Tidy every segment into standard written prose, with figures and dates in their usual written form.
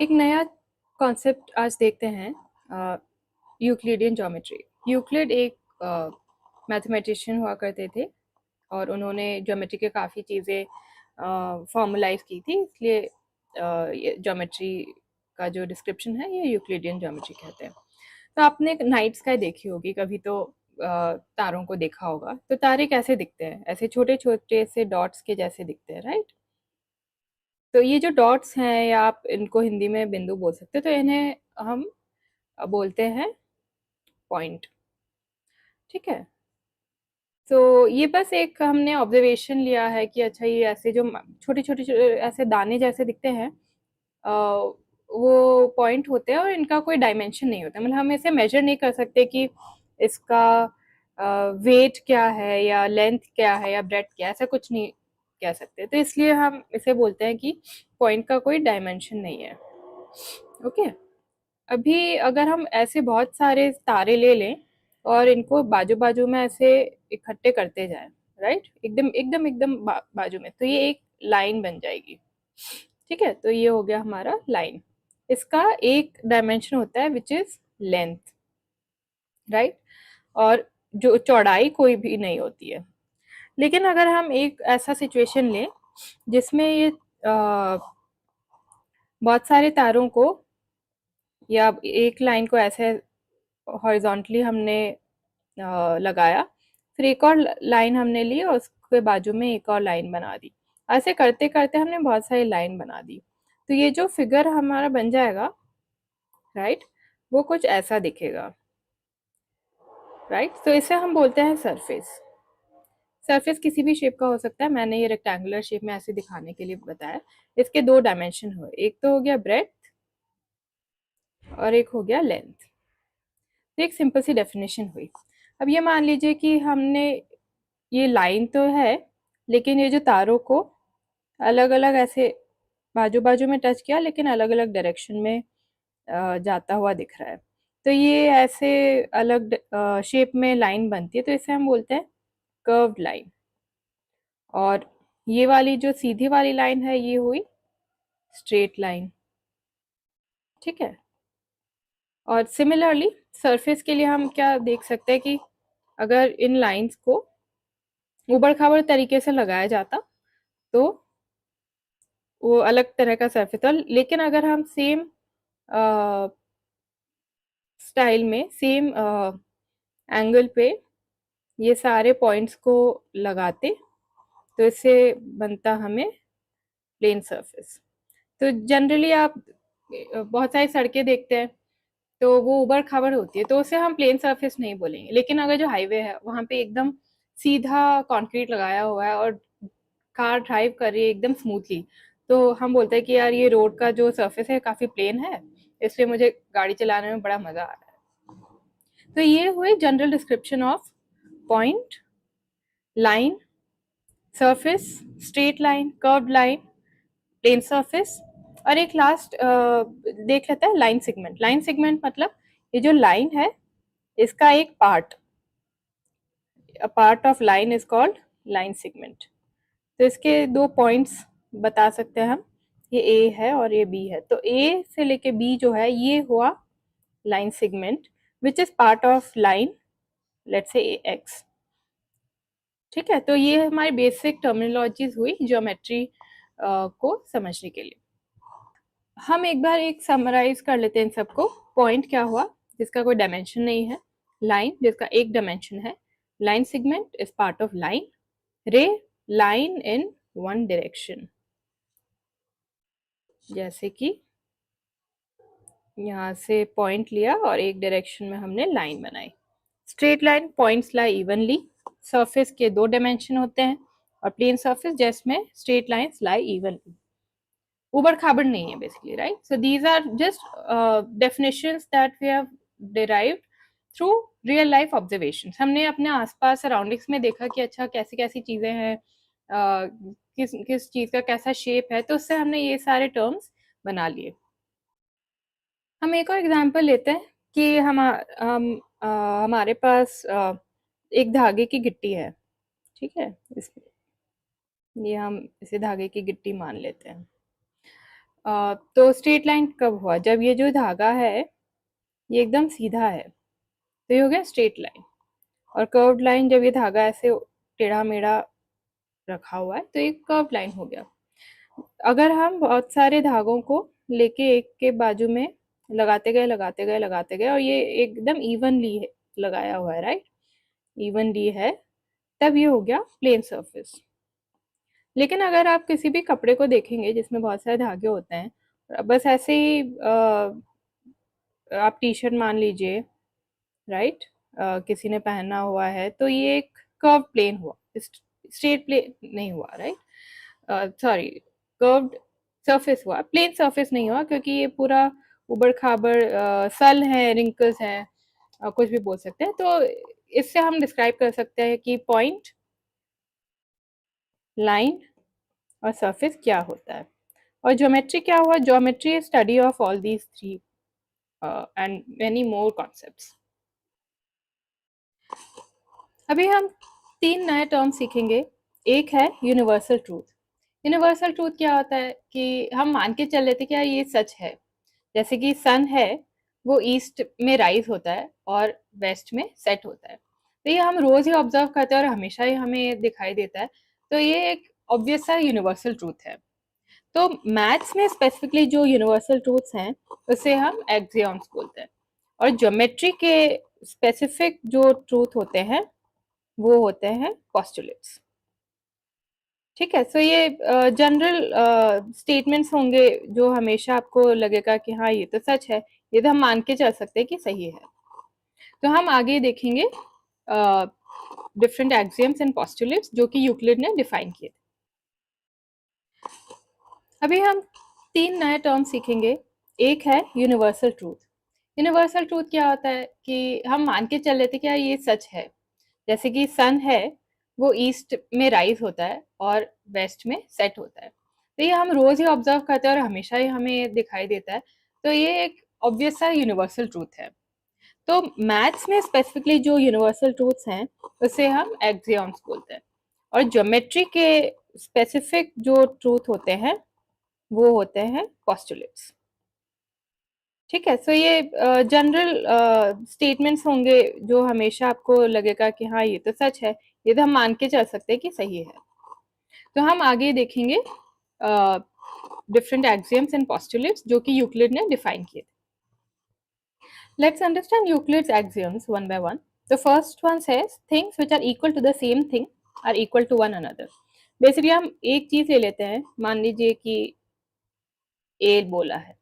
एक नया कॉन्सेप्ट आज देखते हैं, यूक्लिडियन ज्योमेट्री। यूक्लिड एक मैथमेटिशियन हुआ करते थे और उन्होंने ज्योमेट्री के काफ़ी चीज़ें फॉर्मलाइज की थी, इसलिए ज्योमेट्री का जो डिस्क्रिप्शन है ये यूक्लिडियन ज्योमेट्री कहते हैं। तो आपने नाइट स्काई देखी होगी कभी, तो तारों को देखा होगा। तो तारे कैसे दिखते हैं? ऐसे छोटे छोटे से डॉट्स के जैसे दिखते हैं, राइट? तो ये जो डॉट्स हैं, या आप इनको हिंदी में बिंदु बोल सकते हो, तो इन्हें हम बोलते हैं पॉइंट। ठीक है। तो ये बस एक हमने ऑब्जर्वेशन लिया है कि अच्छा ये ऐसे जो छोटे छोटे ऐसे दाने जैसे दिखते हैं, वो पॉइंट होते हैं और इनका कोई डायमेंशन नहीं होता। मतलब हम इसे मेजर नहीं कर सकते कि इसका वेट क्या है या लेंथ क्या है या ब्रेथ क्या है, ऐसा कुछ नहीं कह सकते। तो इसलिए हम इसे बोलते हैं कि पॉइंट का कोई डायमेंशन नहीं है। ओके। अभी अगर हम ऐसे बहुत सारे तारे ले लें और इनको बाजू बाजू में ऐसे इकट्ठे करते जाएं, राइट, एकदम एकदम एकदम बाजू में, तो ये एक लाइन बन जाएगी। ठीक है। तो ये हो गया हमारा लाइन। इसका एक डायमेंशन होता है विच इज लेंथ, राइट, और जो चौड़ाई कोई भी नहीं होती है। लेकिन अगर हम एक ऐसा सिचुएशन लें जिसमें ये बहुत सारे तारों को या एक लाइन को ऐसे हॉरिजॉन्टली हमने लगाया, फिर एक और लाइन हमने ली और उसके बाजू में एक और लाइन बना दी। ऐसे करते करते हमने बहुत सारी लाइन बना दी। तो ये जो फिगर हमारा बन जाएगा, राइट, वो कुछ ऐसा दिखेगा, राइट। तो इसे हम बोलते हैं सरफेस। सरफेस किसी भी शेप का हो सकता है, मैंने ये रेक्टेंगुलर शेप में ऐसे दिखाने के लिए बताया। इसके दो डायमेंशन हुए, एक तो हो गया ब्रेथ और एक हो गया लेंथ। तो एक सिंपल सी डेफिनेशन हुई। अब ये मान लीजिए कि हमने ये लाइन तो है, लेकिन ये जो तारों को अलग अलग ऐसे बाजू बाजू में टच किया, लेकिन अलग अलग डायरेक्शन में जाता हुआ दिख रहा है। तो ये ऐसे अलग शेप में लाइन बनती है, तो इसे हम बोलते हैं कर्व्ड लाइन। और ये वाली जो सीधी वाली लाइन है ये हुई स्ट्रेट लाइन। ठीक है। और सिमिलरली सरफेस के लिए हम क्या देख सकते हैं कि अगर इन लाइंस को ऊबड़ खाबड़ तरीके से लगाया जाता तो वो अलग तरह का सरफेस था। लेकिन अगर हम सेम स्टाइल में, सेम एंगल पे ये सारे पॉइंट्स को लगाते, तो इससे बनता हमें प्लेन सरफेस। तो जनरली आप बहुत सारी सड़कें देखते हैं, तो वो ऊबड़ खाबड़ होती है, तो उसे हम प्लेन सरफेस नहीं बोलेंगे। लेकिन अगर जो हाईवे है वहां पे एकदम सीधा कंक्रीट लगाया हुआ है और कार ड्राइव कर रही है एकदम स्मूथली, तो हम बोलते हैं कि यार ये रोड का जो सरफेस है काफी प्लेन है, इसलिए मुझे गाड़ी चलाने में बड़ा मजा आ रहा है। तो ये हुए general description of point, line, surface, straight line, curved line, plane surface. और एक लास्ट देख लेते हैं लाइन सेगमेंट। लाइन सेगमेंट मतलब ये जो लाइन है इसका एक part, a part of line is called line segment. तो इसके दो पॉइंट्स बता सकते हैं हम, ये ए है और ये बी है। तो ए से लेके बी जो है ये हुआ line segment which is part of line, let's say A x. ठीक है। तो ये हमारी बेसिक टर्मिनोलॉजीज हुई ज्योमेट्री को समझने के लिए। हम एक बार एक समराइज कर लेते हैं इन सबको। पॉइंट क्या हुआ? जिसका कोई डायमेंशन नहीं है। लाइन जिसका एक डायमेंशन है। Line segment is part of line. रे, लाइन इन वन डायरेक्शन, जैसे कि यहाँ से पॉइंट लिया और एक डायरेक्शन में हमने लाइन बनाई। Straight line, points lie evenly. Surface के दो डायमेंशन होते हैं। और प्लेन सरफेस जिसमें स्ट्रेट लाइंस लाई इवनली, ऊबड़ खाबड़ नहीं है basically, right. So these are just definitions that we have derived through real life observations. हमने अपने आसपास सराउंडिंग्स में देखा कि अच्छा कैसी कैसी चीजें हैं, किस किस चीज का कैसा शेप है, तो उससे हमने ये सारे टर्म्स बना लिए। हम एक और एग्जांपल लेते हैं कि हम हमारे पास एक धागे की गिट्टी है। ठीक है। ये हम इसे धागे की गिट्टी मान लेते हैं। तो स्ट्रेट लाइन कब हुआ? जब ये जो धागा है ये एकदम सीधा है, तो ये हो गया स्ट्रेट लाइन। और कर्व्ड लाइन, जब ये धागा ऐसे टेढ़ा मेढ़ा रखा हुआ है तो ये कर्व लाइन हो गया। अगर हम बहुत सारे धागों को लेके एक के बाजू में लगाते गए और ये एकदम इवनली लगाया हुआ है, राइट, इवनली है, तब ये हो गया प्लेन सरफेस। लेकिन अगर आप किसी भी कपड़े को देखेंगे जिसमें बहुत सारे धागे होते हैं, बस ऐसे ही आप टी शर्ट मान लीजिए, राइट, किसी ने पहना हुआ है, तो ये एक कर्व प्लेन हुआ, स्ट्रेट प्लेन नहीं हुआ, राइट, सॉरी, कर्व्ड सरफेस हुआ, प्लेन सरफेस नहीं हुआ, क्योंकि ये पूरा उबड़ खाबड़ सल है, रिंकल्स हैं, कुछ भी बोल सकते हैं। तो इससे हम डिस्क्राइब कर सकते हैं कि पॉइंट, लाइन और सरफेस क्या होता है। और ज्योमेट्री क्या हुआ? Geometry study of all these three and many more concepts. अभी हम 3 नए टर्म सीखेंगे। एक है यूनिवर्सल ट्रूथ। यूनिवर्सल ट्रूथ क्या होता है कि हम मान के चल लेते क्या ये सच है। जैसे कि सन है, वो ईस्ट में राइज होता है और वेस्ट में सेट होता है। तो ये हम रोज ही ऑब्जर्व करते हैं और हमेशा ही हमें दिखाई देता है। तो ये एक ऑब्वियस सा यूनिवर्सल ट्रूथ है। तो मैथ्स में स्पेसिफिकली जो यूनिवर्सल ट्रूथ्स हैं उसे हम एक्सियम्स बोलते हैं। और ज्योमेट्री के स्पेसिफिक जो ट्रूथ होते हैं वो होते हैं पोस्टुलेट्स। ठीक है, सो ये जनरल स्टेटमेंट्स होंगे जो हमेशा आपको लगेगा कि हाँ ये तो सच है, ये तो हम मान के चल सकते हैं कि सही है। तो हम आगे देखेंगे डिफरेंट एक्सियम्स एंड पोस्टुलेट्स जो कि यूक्लिड ने डिफाइन किए। अभी हम 3 नए टर्म सीखेंगे। एक है यूनिवर्सल ट्रूथ। यूनिवर्सल ट्रूथ क्या होता है कि हम मान के चल लेते क्या ये सच है। जैसे कि सन है, वो ईस्ट में राइज होता है और वेस्ट में सेट होता है। तो ये हम रोज ही ऑब्जर्व करते हैं और हमेशा ही हमें दिखाई देता है। तो ये एक ऑब्वियस सा यूनिवर्सल ट्रूथ है। तो मैथ्स में स्पेसिफिकली जो यूनिवर्सल ट्रूथ्स हैं उसे हम एक्सियम्स बोलते हैं। और ज्योमेट्री के स्पेसिफिक जो ट्रूथ होते हैं वो होते हैं पोस्टुलेट्स। ठीक है, सो ये जनरल स्टेटमेंट्स होंगे जो हमेशा आपको लगेगा कि हाँ ये तो सच है, ये तो हम मान के चल सकते हैं कि सही है। तो हम आगे देखेंगे डिफरेंट एक्सियम्स एंड पोस्टुलेट्स जो कि यूक्लिड ने डिफाइन किए थे। Let's understand Euclid's axioms one by one. The first one says things which are equal to the same thing are equal to one another. Basically हम एक चीज ले लेते हैं, मान लीजिए कि ए बोला है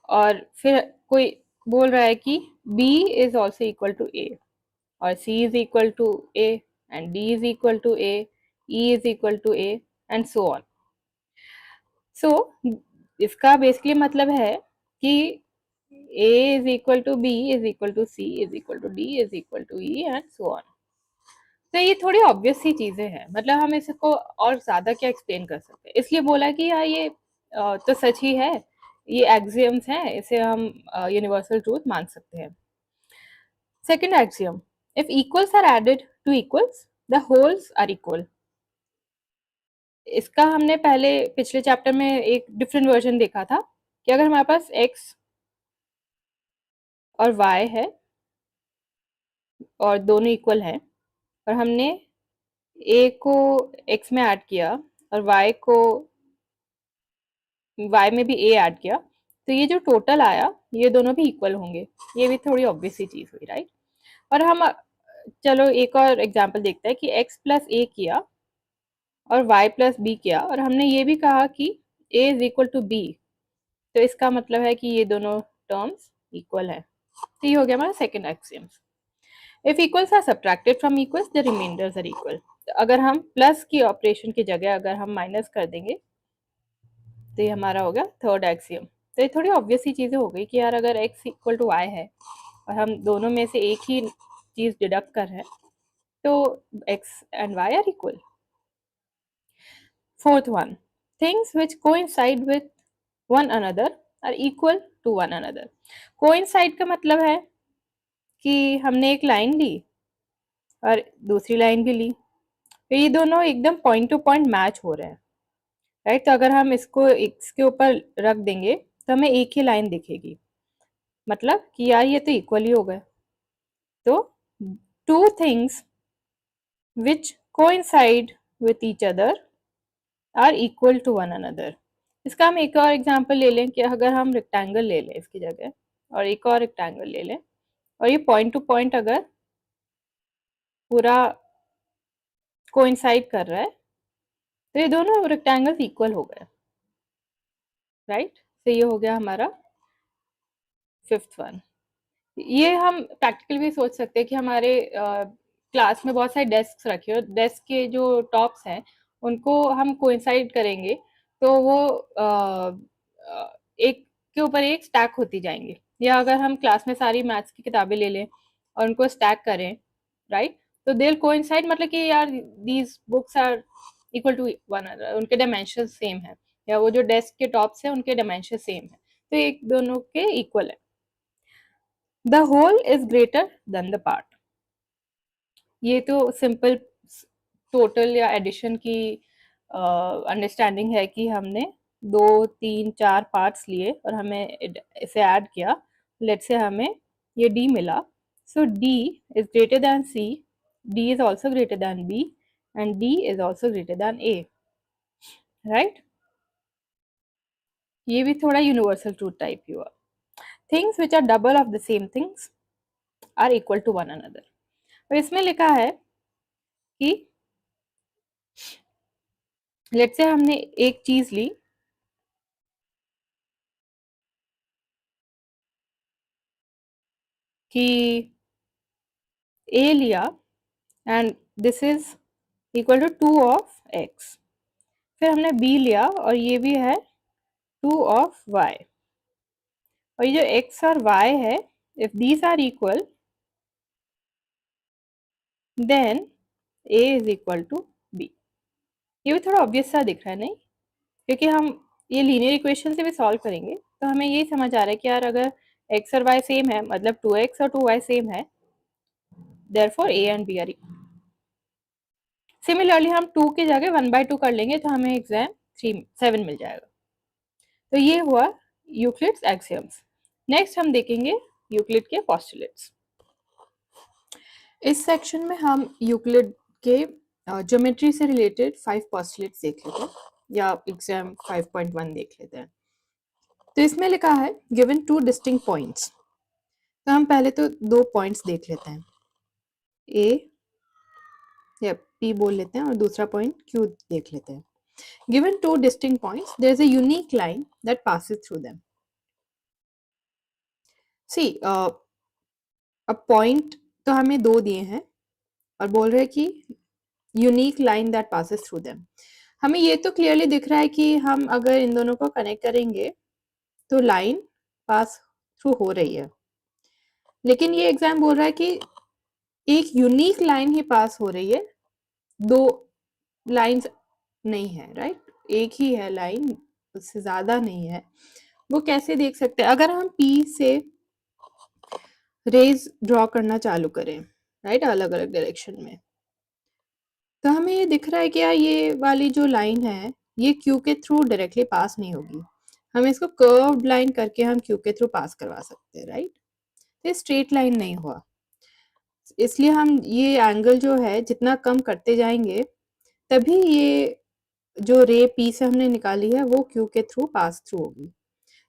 और फिर कोई बोल रहा है कि B is also equal to A और C is equal to A and D is equal to A, E is equal to A and so on. So इसका बेसिकली मतलब है कि A is equal to B is equal to C is equal to D is equal to E and so on. तो ये थोड़ी obvious सी चीजें हैं, मतलब हम इसको और ज्यादा क्या एक्सप्लेन कर सकते हैं। इसलिए बोला कि यार ये तो सच ही है, ये एक्सियम्स हैं, इसे हम यूनिवर्सल ट्रूथ मान सकते हैं। Second axiom, if equals are added to equals the wholes are equal. इसका हमने पहले पिछले चैप्टर में एक डिफरेंट वर्जन देखा था कि अगर हमारे पास x और y है और दोनों इक्वल हैं और हमने a को x में ऐड किया और y को y में भी a ऐड किया, तो ये जो टोटल आया ये दोनों भी इक्वल होंगे। ये भी थोड़ी ऑब्वियस सी चीज हुई, राइट। और हम चलो एक और एग्जांपल देखते हैं कि x प्लस a किया और y प्लस b किया और हमने ये भी कहा कि a is equal to b, तो इसका मतलब है कि ये दोनों टर्म्स इक्वल है। तो ये हो गया हमारा second axiom. If equals are subtracted from equals the remainders are equal. तो अगर हम प्लस की ऑपरेशन की जगह अगर हम माइनस कर देंगे तो ये हमारा हो गया थर्ड एक्सियम। तो ये थोड़ी ऑब्वियस सी चीजें हो गई कि यार अगर x इक्वल टू y है और हम दोनों में से एक ही चीज डिडक्ट कर रहे हैं तो x and y are equal. Fourth one, things which coincide with one another are equal to one another। coincide का मतलब है कि हमने एक लाइन ली और दूसरी लाइन भी ली, तो ये दोनों एकदम पॉइंट टू पॉइंट मैच हो रहे हैं। राइट। तो अगर हम इसको इसके ऊपर रख देंगे तो हमें एक ही लाइन दिखेगी, मतलब कि यार ये तो इक्वल ही हो गए। तो two things which coincide with each other are equal to one another. इसका हम एक और एग्जांपल ले लें कि अगर हम रेक्टेंगल ले लें इसकी जगह, और एक और रेक्टेंगल ले लें, और ये पॉइंट टू पॉइंट अगर पूरा कोइंसाइड कर रहा है तो ये दोनों रेक्टेंगल्स इक्वल हो गए, राइट। तो ये हो गया हमारा फिफ्थ वन। ये हम प्रैक्टिकल भी सोच सकते हैं कि हमारे क्लास में बहुत सारे डेस्क रखे हो, डेस्क के जो टॉप्स हैं उनको हम कोइंसाइड करेंगे तो वो एक के ऊपर एक स्टैक होती जाएंगे। या अगर हम क्लास में सारी मैथ्स की किताबें ले लें और उनको स्टैक करें, राइट, तो दे विल कोइंसाइड, मतलब कि यार these books are equal to one another, उनके डायमेंशन सेम है, या वो जो डेस्क के टॉप्स हैं उनके डायमेंशन सेम है, तो एक दोनों के इक्वल है। The whole is greater than the part. ये तो सिंपल टोटल या एडिशन की अंडरस्टैंडिंग है कि हमने 2 3 4 पार्ट्स लिए और हमें इसे ऐड किया, लेट से हमें ये डी मिला। So D is greater than C, D is also greater than B, and D is also greater than A, right. ये भी थोड़ा यूनिवर्सल ट्रूथ टाइप ही हुआ। Things which are double of the same things are equal to one another. और इसमें लिखा है कि लेट से हमने एक चीज ली, कि a लिया and this is equal to 2 of x, फिर हमने b लिया और ये भी है 2 ऑफ y, और ये जो x और y है, if these are equal then a is equal to b। ये भी थोड़ा ऑब्वियस सा दिख रहा है, नहीं? क्योंकि हम ये लीनियर इक्वेशन से भी सॉल्व करेंगे तो हमें यही समझ आ रहा है कि यार अगर x और y सेम है, मतलब 2x और 2y सेम है, therefore a and b are equal. Similarly हम 2 की जगह 1/2 कर लेंगे तो हमें एग्जाम 7 मिल जाएगा। तो ये हुआ यूक्लिड्स एक्सियम्स। नेक्स्ट हम देखेंगे यूक्लिड के पोस्टुलेट्स। इस सेक्शन में हम यूक्लिड के ज्योमेट्री से रिलेटेड 5 पोस्टुलेट्स देख लेते हैं, या एग्जाम 5.1 देख लेते हैं। तो इसमें लिखा है गिवन 2 डिस्टिंक्ट पॉइंट्स। तो हम पहले तो 2 पॉइंट्स देख लेते हैं, ए या पी बोल लेते हैं, और दूसरा पॉइंट क्यू देख लेते हैं। Given 2 distinct points, there is a unique line that passes through them. See, अब पॉइंट तो हमें 2 दिए हैं और बोल रहे हैं कि unique line that passes through them. हमें ये तो क्लियरली दिख रहा है कि हम अगर इन दोनों को कनेक्ट करेंगे तो लाइन पास थ्रू हो रही है, लेकिन ये एग्जाम बोल रहा है कि एक यूनिक लाइन ही पास हो रही है, 2 लाइंस नहीं है, राइट। एक ही है लाइन, उससे ज्यादा नहीं है। वो कैसे देख सकते हैं? अगर हम P से रेज ड्रॉ करना चालू करें, राइट, अलग अलग डायरेक्शन में, तो हमें ये दिख रहा है कि यार ये वाली जो लाइन है ये क्यू के थ्रू डायरेक्टली पास नहीं होगी, हम इसको कर्व्ड लाइन करके हम क्यू के थ्रू पास करवा सकते हैं, राइट। ये स्ट्रेट लाइन नहीं हुआ, इसलिए हम ये एंगल जो है जितना कम करते जाएंगे तभी ये जो रे पी से हमने निकाली है वो क्यू के थ्रू पास थ्रू होगी।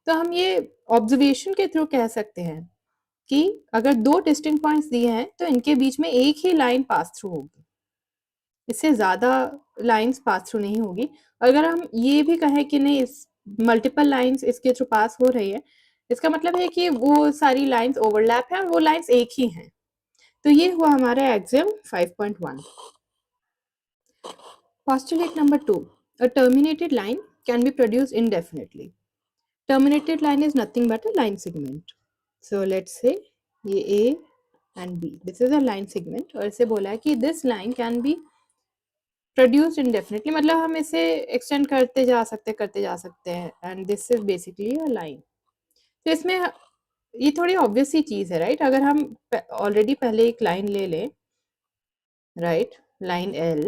तो हम ये ऑब्जर्वेशन के थ्रू कह सकते हैं कि अगर 2 डिस्टिंक्ट पॉइंट्स दिए हैं तो इनके बीच में एक ही लाइन पास थ्रू होगी, इससे ज्यादा लाइंस पास थ्रू नहीं होगी। अगर हम ये भी कहें कि नहीं, इस मल्टीपल लाइंस इसके थ्रू पास हो रही है, इसका मतलब है कि वो सारी लाइंस ओवरलैप है और वो लाइंस एक ही हैं। तो ये हुआ हमारा exam 5.1। Postulate number 2. A terminated line can be produced indefinitely. Terminated line is nothing but a line segment. So let's say ये A and B. This is a line segment और इसे बोला है कि this line can be produced indefinitely, मतलब हम इसे extend करते जा सकते हैं and this is basically a line. तो इसमें ये थोड़ी obvious सी चीज़ है, right? अगर हम already पहले एक line ले लें, right? Line L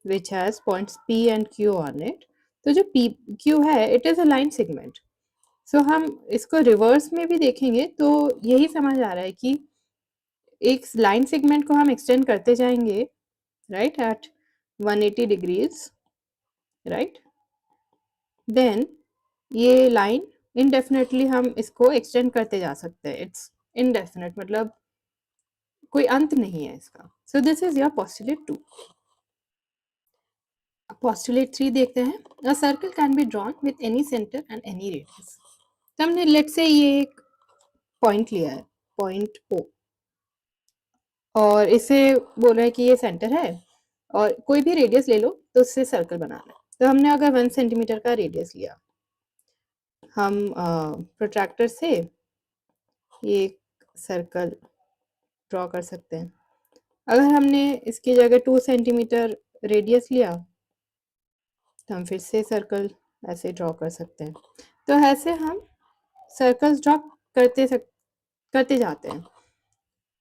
which has points P and Q on it. तो जो पी क्यू है it is a line segment. So हम इसको रिवर्स में भी देखेंगे तो यही समझ आ रहा है कि एक लाइन सेगमेंट को हम एक्सटेंड करते जाएंगे right at 180 degrees right, then ये लाइन इनडेफिनेटली हम इसको एक्सटेंड करते जा सकते हैं। इट्स इनडेफिनेट मतलब कोई अंत नहीं है इसका। So this is your postulate 2। Postulate 3 देखते हैं। A circle can be drawn with any centre and any radius. तो हमने लेट से ये एक पॉइंट लिया है, पॉइंट ओ, और इसे बोल रहा है कि ये सेंटर है और कोई भी रेडियस ले लो तो उससे सर्कल बनाना है। तो हमने अगर 1 सेंटीमीटर का रेडियस लिया, हम प्रोट्रैक्टर से ये सर्कल ड्रॉ कर सकते हैं। अगर हमने इसकी जगह 2 सेंटीमीटर रेडियस लिया तो हम फिर से सर्कल ऐसे ड्रॉ कर सकते हैं। तो ऐसे हम सर्कल्स ड्रॉ करते जाते हैं।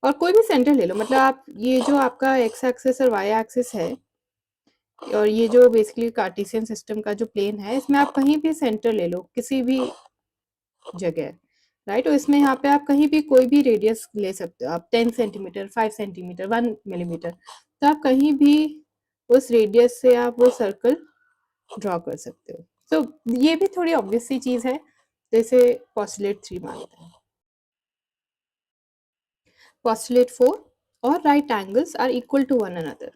और कोई भी सेंटर ले लो, मतलब आप ये जो आपका एक्स एक्सिस और वाई एक्सिस है और ये जो बेसिकली कार्टेशियन सिस्टम का जो प्लेन है, इसमें आप कहीं भी सेंटर ले लो किसी भी जगह राइट, और इसमें यहाँ पे आप कहीं भी कोई भी रेडियस ले सकते हो। आप 10 सेंटीमीटर, 5 सेंटीमीटर, 1 मिलीमीटर, तो आप कहीं भी उस रेडियस से आप वो सर्कल ड्रॉ कर सकते हो। तो ये भी थोड़ी ऑब्वियस सी चीज है, जैसे पोस्टुलेट 3 मानते हैं। पोस्टुलेट 4, और right angles are equal to one another.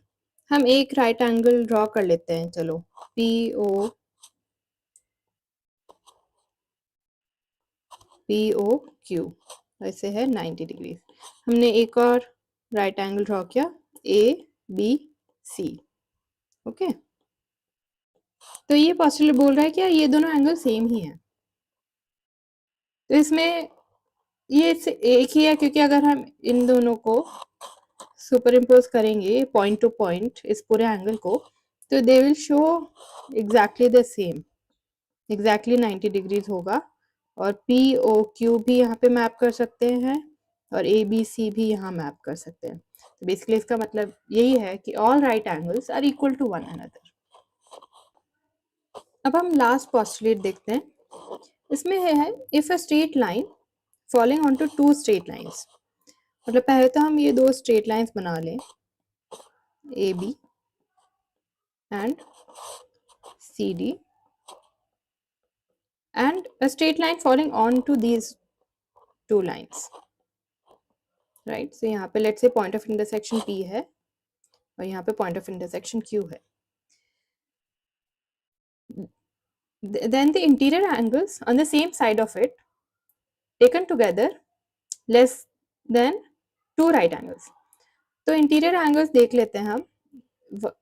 हम एक राइट एंगल ड्रॉ कर लेते हैं, चलो पी ओ क्यू, ऐसे है 90 डिग्री। हमने एक और राइट एंगल ड्रॉ किया ए बी सी, ओके। तो ये पोस्टुलेट बोल रहा है कि ये दोनों एंगल सेम ही हैं। तो इसमें ये एक ही है, क्योंकि अगर हम इन दोनों को सुपर इम्पोज करेंगे पॉइंट टू पॉइंट इस पूरे एंगल को, तो they will show exactly the same, exactly 90 degrees होगा। और पी ओ क्यू भी यहाँ पे मैप कर सकते हैं और ए बी सी भी यहाँ मैप कर सकते हैं। तो बेसिकली इसका मतलब यही है कि all right angles are equal to one another. अब हम लास्ट पोस्टुलेट देखते हैं। इसमें है if a straight line following on to two straight lines, मतलब पहले तो हम ये दो स्ट्रेट लाइन्स बना लें A B and C D, and a straight line falling on to these two lines, right? So यहाँ पे let's say point of intersection P है और यहाँ पे point of intersection Q है। Then the interior angles on the same side of it taken together less than two right angles। तो interior angles देख लेते हैं हम,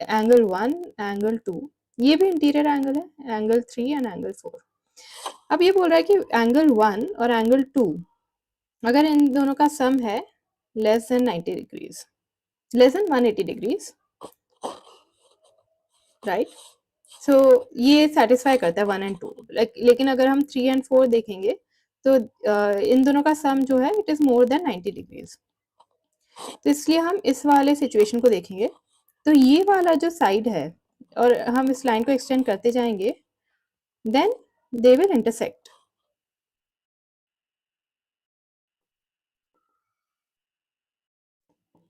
एंगल 1, एंगल 2, ये भी इंटीरियर एंगल है, एंगल 3 एंड एंगल 4। अब ये बोल रहा है कि एंगल 1 और एंगल 2 अगर इन दोनों का सम है less than 90 degrees, less than 180 degrees, right. So ये सेटिस्फाई करता है 1 एंड 2। लेकिन अगर हम 3 एंड 4 देखेंगे तो इन दोनों का सम जो है it is more than 90 degrees. तो इसलिए हम इस वाले सिचुएशन को देखेंगे। तो ये वाला जो साइड है और हम इस लाइन को एक्सटेंड करते जाएंगे, then they will intersect.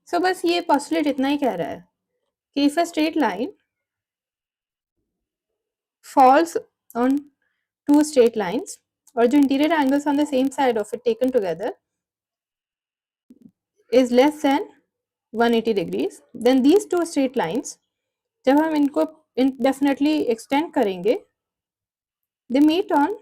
So बस ये पोस्टुलेट इतना ही कह रहा है कि if a straight line falls on two straight lines, और जो interior angles on the same side of it taken together is less than 180 degrees, then these two straight lines जब हम इनको indefinitely extend करेंगे they meet on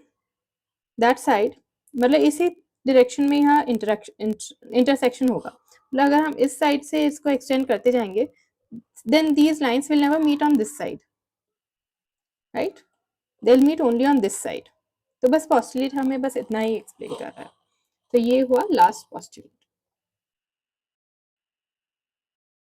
that side, मतलब इसी direction में यहाँ इंटरसेक्शन होगा। मतलब अगर हम इस साइड से इसको एक्सटेंड करते जाएंगे then these lines will never meet on this side, right? they'll meet only on this side। तो बस पोस्टुलेट हमें बस इतना ही एक्सप्लेन कर रहा है। तो ये हुआ लास्ट पोस्टुलेट।